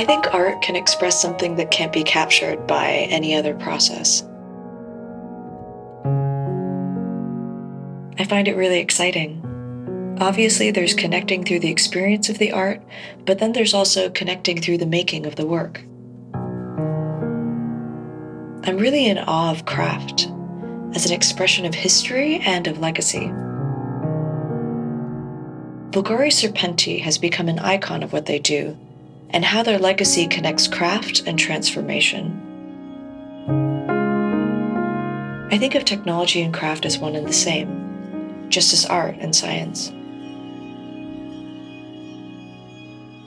I think art can express something that can't be captured by any other process. I find it really exciting. Obviously, there's connecting through the experience of the art, but then there's also connecting through the making of the work. I'm really in awe of craft as an expression of history and of legacy. Bulgari Serpenti has become an icon of what they do and how their legacy connects craft and transformation. I think of technology and craft as one and the same, just as art and science.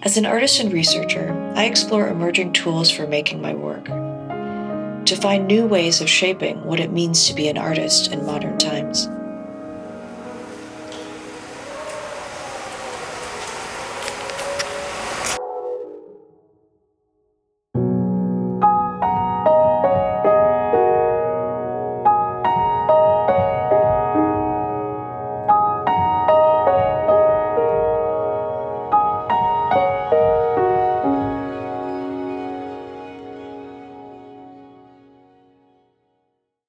As an artist and researcher, I explore emerging tools for making my work, to find new ways of shaping what it means to be an artist in modern times.